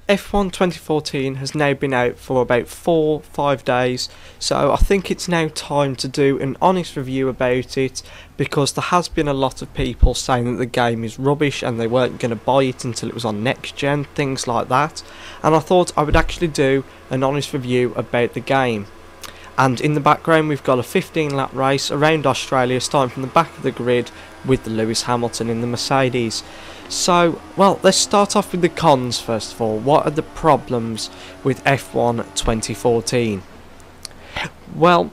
F1 2014 has now been out for about 4-5 days, so I think it's now time to do an honest review about it, because there has been a lot of people saying that the game is rubbish and they weren't going to buy it until it was on next gen, things like that, and I thought I would actually do an honest review about the game. And in the background we've got a 15-lap race around Australia, starting from the back of the grid with Lewis Hamilton in the Mercedes. So, well, let's start off with the cons first of all. What are the problems with F1 2014? Well,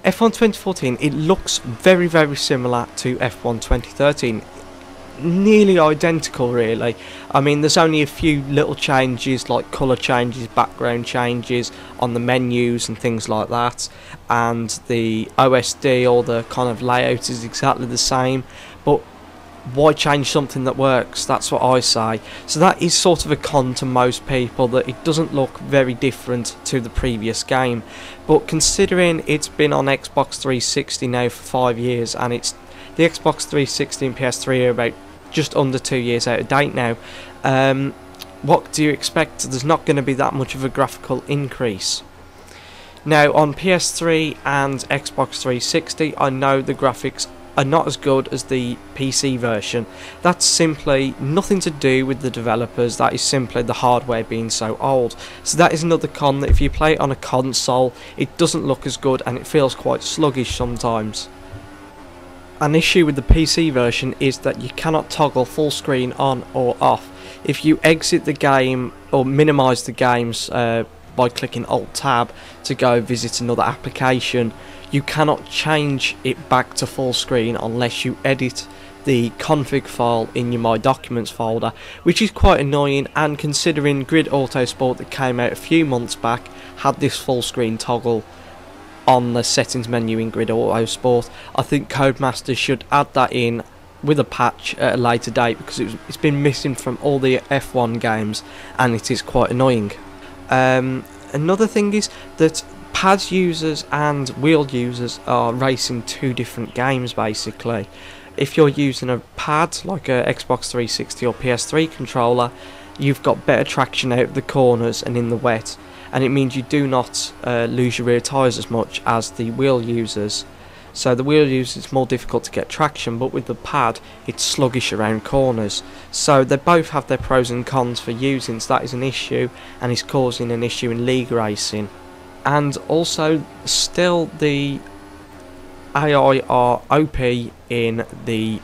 F1 2014, it looks very, very similar to F1 2013. Nearly identical, really. I mean, there's only a few little changes, like colour changes, background changes on the menus and things like that, and the OSD, or the kind of layout, is exactly the same, but why change something that works? That's what I say. So that is sort of a con to most people, that it doesn't look very different to the previous game. But considering it's been on Xbox 360 now for 5 years, and it's the Xbox 360 and PS3 are about just under 2 years out of date now, what do you expect? There's not going to be that much of a graphical increase. Now on PS3 and Xbox 360, I know the graphics are not as good as the PC version. That's simply nothing to do with the developers, that is simply the hardware being so old. So that is another con, that if you play it on a console, it doesn't look as good and it feels quite sluggish sometimes. An issue with the PC version is that you cannot toggle full screen on or off. If you exit the game or minimise the games by clicking Alt Tab to go visit another application, you cannot change it back to full screen unless you edit the config file in your My Documents folder, which is quite annoying, and considering Grid Autosport that came out a few months back had this full screen toggle on the settings menu in Grid Autosport, I think Codemasters should add that in with a patch at a later date, because it's been missing from all the F1 games and it is quite annoying. Another thing is that pad users and wheel users are racing two different games basically. If you're using a pad like a Xbox 360 or PS3 controller, you've got better traction out of the corners and in the wet, and it means you do not lose your rear tyres as much as the wheel users. So the wheel users, it's more difficult to get traction, but with the pad it's sluggish around corners. So they both have their pros and cons for using, so that is an issue, and is causing an issue in league racing. And also, still the AI are OP in the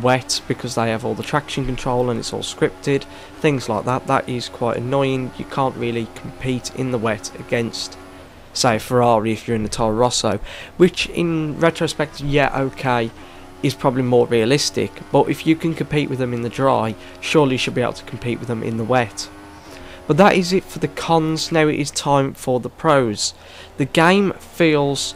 wet, because they have all the traction control and it's all scripted, things like that. That is quite annoying. You can't really compete in the wet against, say, Ferrari if you're in the Toro Rosso, which in retrospect, yeah, okay, is probably more realistic, but if you can compete with them in the dry, surely you should be able to compete with them in the wet. But that is it for the cons. Now it is time for the pros. The game feels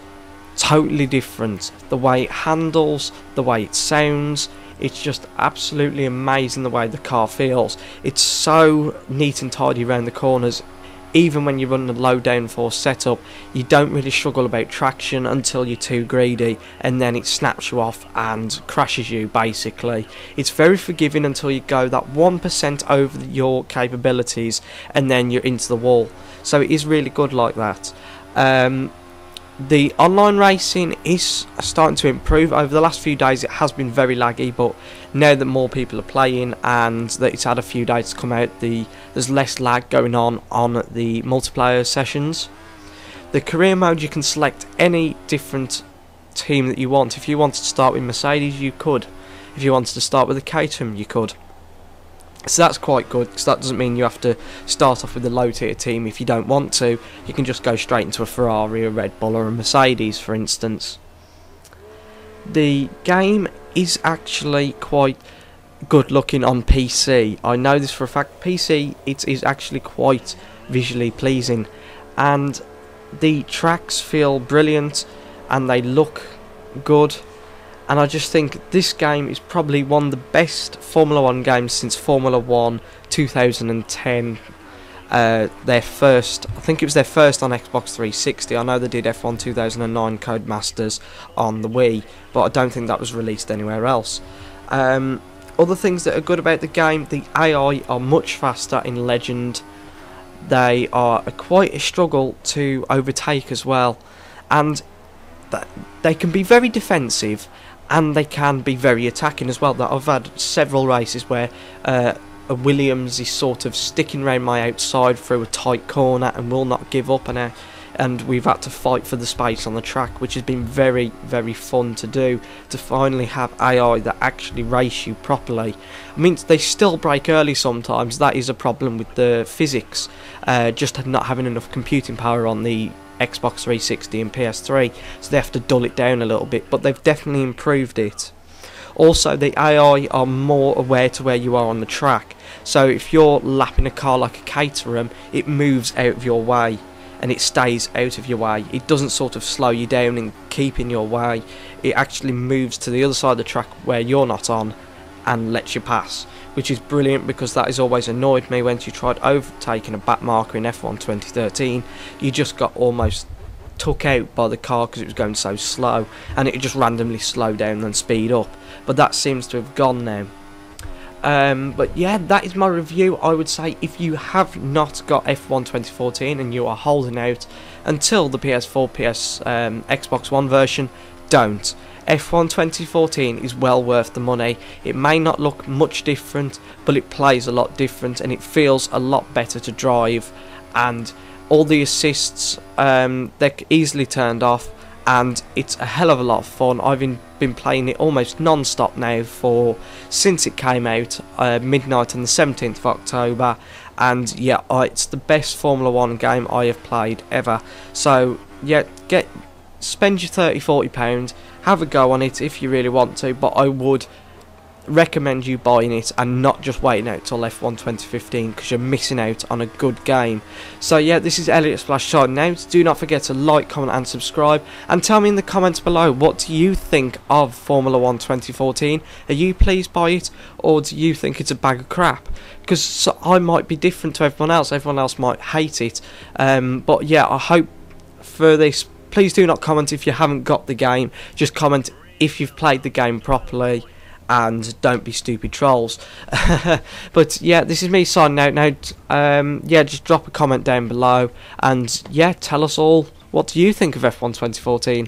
totally different. The way it handles, the way it sounds, it's just absolutely amazing the way the car feels. It's so neat and tidy around the corners. Even when you run the low downforce setup, you don't really struggle about traction until you're too greedy, and then it snaps you off and crashes you basically. It's very forgiving until you go that 1% over your capabilities, and then you're into the wall. So it is really good like that. The online racing is starting to improve. Over the last few days it has been very laggy, but now that more people are playing and that it's had a few days to come out, there's less lag going on the multiplayer sessions. The career mode, you can select any different team that you want. If you wanted to start with Mercedes, you could. If you wanted to start with a Caterham, you could. So that's quite good, because that doesn't mean you have to start off with a low tier team if you don't want to. You can just go straight into a Ferrari, a Red Bull or a Mercedes, for instance. The game is actually quite good looking on PC. I know this for a fact. PC, it is actually quite visually pleasing, and the tracks feel brilliant and they look good. And I just think this game is probably one of the best Formula 1 games since Formula 1 2010. Their first, I think it was their first on Xbox 360. I know they did F1 2009 Codemasters on the Wii, but I don't think that was released anywhere else. Other things that are good about the game: the AI are much faster in Legend. They are quite a struggle to overtake as well, and they can be very defensive, and they can be very attacking as well. That I've had several races where a Williams is sort of sticking around my outside through a tight corner and will not give up, and we've had to fight for the space on the track, which has been very, very fun to do, to finally have AI that actually race you properly. I mean, they still break early sometimes. That is a problem with the physics, just not having enough computing power on the Xbox 360 and PS3, so they have to dull it down a little bit, but they've definitely improved it. Also, the AI are more aware to where you are on the track, so if you're lapping a car like a Caterham, it moves out of your way, and it stays out of your way. It doesn't sort of slow you down and keep in your way. It actually moves to the other side of the track where you're not on and lets you pass, which is brilliant, because that has always annoyed me. When you tried overtaking a backmarker in F1 2013, you just got almost took out by the car because it was going so slow, and it just randomly slow down and speed up, but that seems to have gone now. But yeah, that is my review. I would say if you have not got F1 2014 and you are holding out until the PS4, Xbox One version, don't. F1 2014 is well worth the money. It may not look much different, but it plays a lot different, and it feels a lot better to drive, and all the assists, they're easily turned off, and it's a hell of a lot of fun. I've been playing it almost non-stop now since it came out, midnight on the 17th of October, and yeah, it's the best Formula 1 game I have played ever. So yeah, spend your £30–40, have a go on it if you really want to, but I would recommend you buying it and not just waiting out till F1 2015, because you're missing out on a good game. So yeah, this is Elliot Splash signing out. Do not forget to like, comment and subscribe, and tell me in the comments below, what do you think of Formula 1 2014? Are you pleased by it, or do you think it's a bag of crap? Because I might be different to everyone else might hate it, but yeah, I hope for this, please do not comment if you haven't got the game, just comment if you've played the game properly, and don't be stupid trolls. But yeah, this is me signing out now. Yeah, just drop a comment down below, and yeah, tell us all, what do you think of F1 2014?